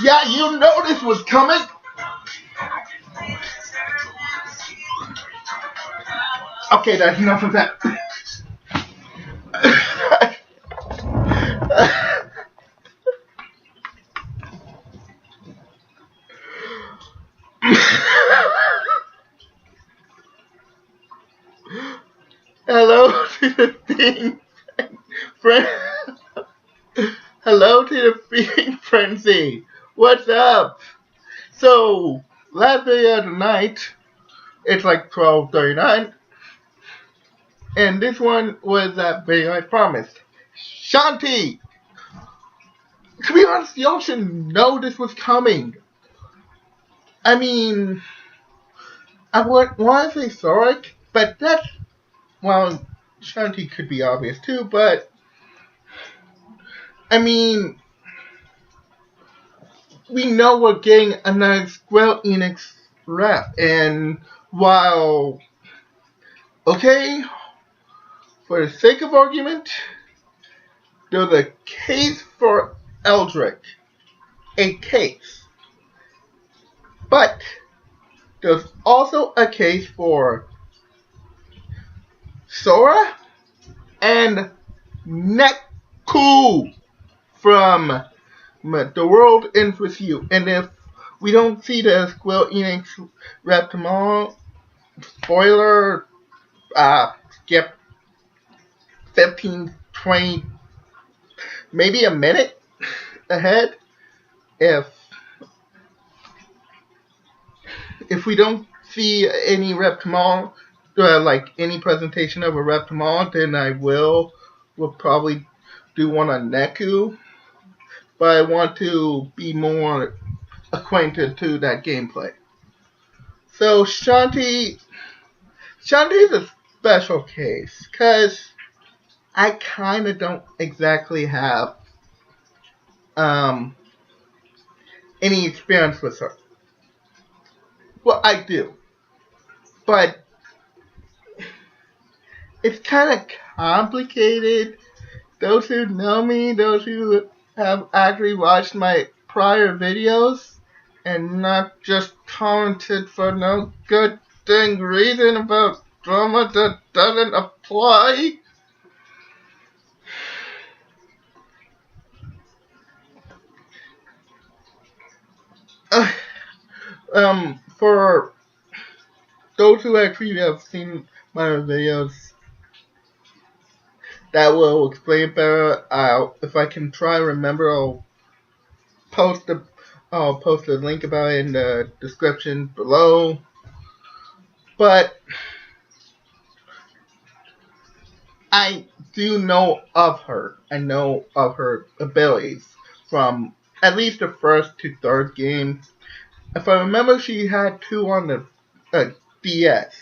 Yeah, you know this was coming. Okay, that's enough of that. Hello to the thing, friend. Hello to the feeding frenzy. What's up? So, last video of the night, it's like 12:39, and this one was that video I promised. Shantae! To be honest, y'all should know this was coming. I mean, I would want to say Soric, but that's, well, Shantae could be obvious too, but, I mean, we know we're getting another Square Enix rep, and while, okay, for the sake of argument, there's a case for Eldrick. A case. But there's also a case for Sora and Neku from The World Ends With You. And if we don't see the Square Enix rep tomorrow, spoiler, skip 15, 20, maybe a minute ahead. If we don't see any rep tomorrow, like any presentation of a rep tomorrow, then we'll probably do one on Neku. But I want to be more acquainted to that gameplay. So Shantae is a special case because I kind of don't exactly have any experience with her. Well, I do, but it's kind of complicated. Those who know me, those who have actually watched my prior videos and not just commented for no good dang reason about drama that doesn't apply. For those who actually have seen my videos, that will explain it better. If I can try to remember, I'll post a link about it in the description below. But I do know of her. I know of her abilities from at least the first to third game. If I remember, she had 2 on the DS.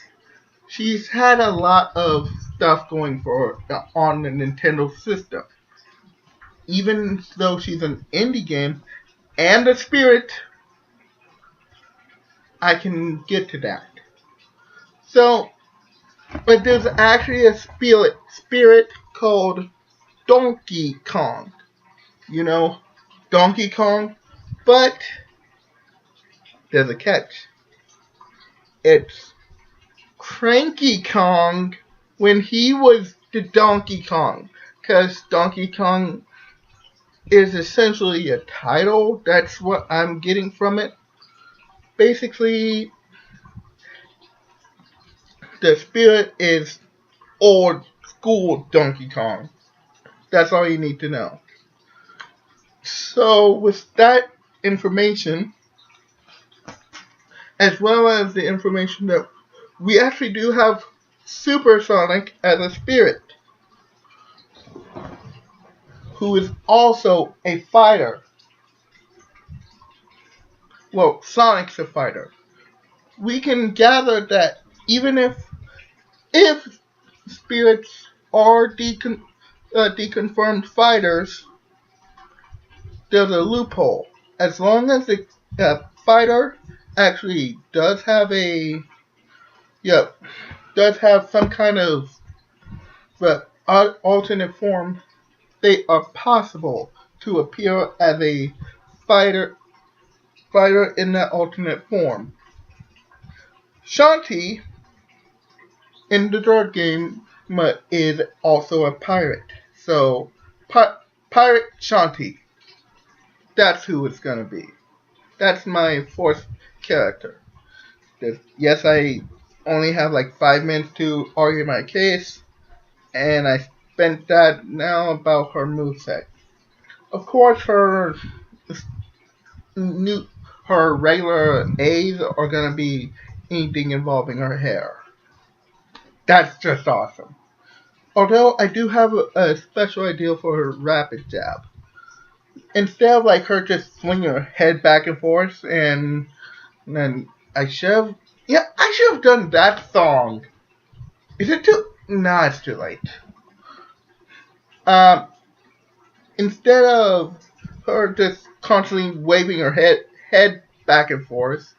She's had a lot of stuff going for her on the Nintendo system. Even though she's an indie game and a spirit, I can get to that. So, but there's actually a spirit called Donkey Kong. You know, Donkey Kong, but there's a catch. It's Cranky Kong when he was the Donkey Kong, because Donkey Kong is essentially a title. That's what I'm getting from it. Basically, the spirit is old school Donkey Kong. That's all you need to know. So with that information, as well as the information that we actually do have Supersonic as a spirit, who is also a fighter. Well, Sonic's a fighter. We can gather that even if spirits are deconfirmed fighters, there's a loophole. As long as the fighter actually does have some kind of alternate form they are possible to appear as a fighter fighter in that alternate form. Shantae in the third game is also a pirate. So Pirate Shantae, that's who it's gonna be. That's my fourth character. Yes, I only have like 5 minutes to argue my case, and I spent that now about her moveset. Of course, new her regular A's are gonna be anything involving her hair. That's just awesome. Although I do have a special idea for her rapid jab. Instead of like her just swinging her head back and forth, and then I should have done that song. Is it too? Nah, it's too late. Um, Instead of her just constantly waving her head back and forth,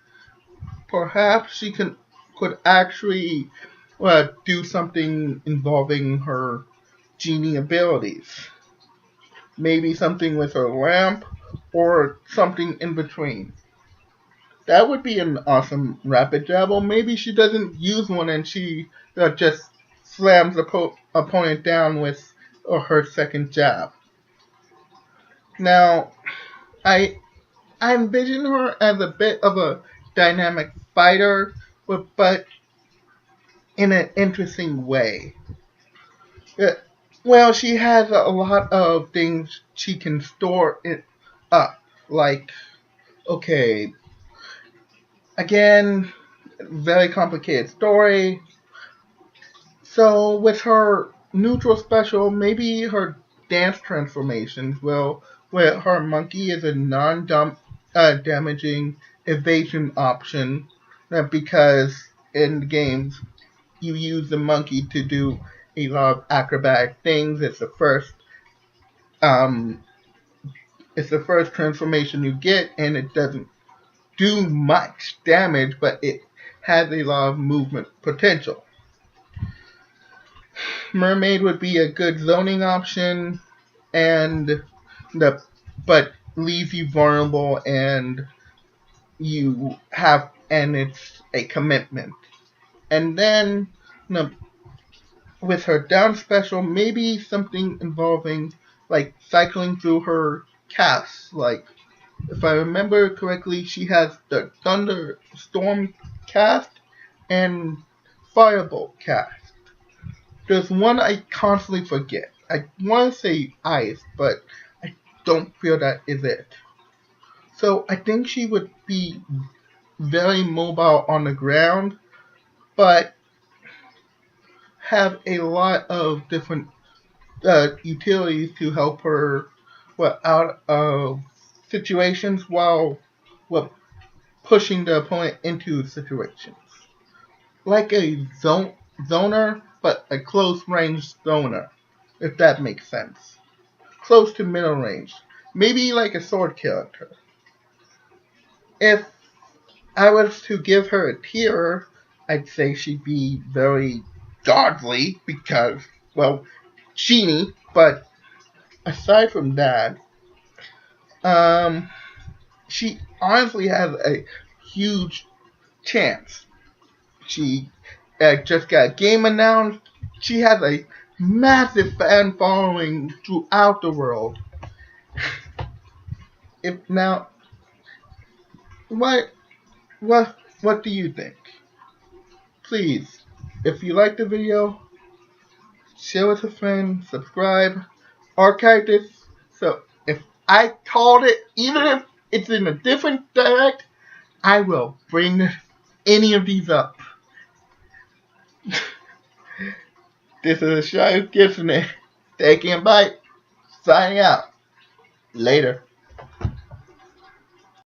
perhaps she could actually do something involving her genie abilities. Maybe something with her lamp or something in between. That would be an awesome rapid jab. Or maybe she doesn't use one and she just slams the opponent down with her second jab. Now, I I envision her as a bit of a dynamic fighter, but in an interesting way. Uh, Well, she has a lot of things she can store it up. Like, okay, again, very complicated story. So with her neutral special, maybe her dance transformations will, where her monkey is a non-damaging evasion option, because in the games you use the monkey to do a lot of acrobatic things. Um, it's the first transformation you get, and it doesn't do much damage, but it has a lot of movement potential. Mermaid would be a good zoning option, and the but leaves you vulnerable, and it's a commitment. And then with her down special, maybe something involving like cycling through her casts. Like, if I remember correctly, she has the Thunderstorm cast and Firebolt cast. There's one I constantly forget. I want to say Ice, but I don't feel that is it. So I think she would be very mobile on the ground, but have a lot of different utilities to help her out of situations while well, pushing the opponent into situations. Like a zoner, but a close range zoner, if that makes sense. Close to middle range. Maybe like a sword character. If I was to give her a tier, I'd say she'd be very godly because, well, genie, but aside from that, um, she honestly has a huge chance. She just got a game announced. She has a massive fan following throughout the world. If now, what what do you think? Please, if you like the video, share with a friend, subscribe, archive this. So if I called it, even if it's in a different direct, I will bring any of these up. This is a show Gibson taking a bite. Signing out. Later.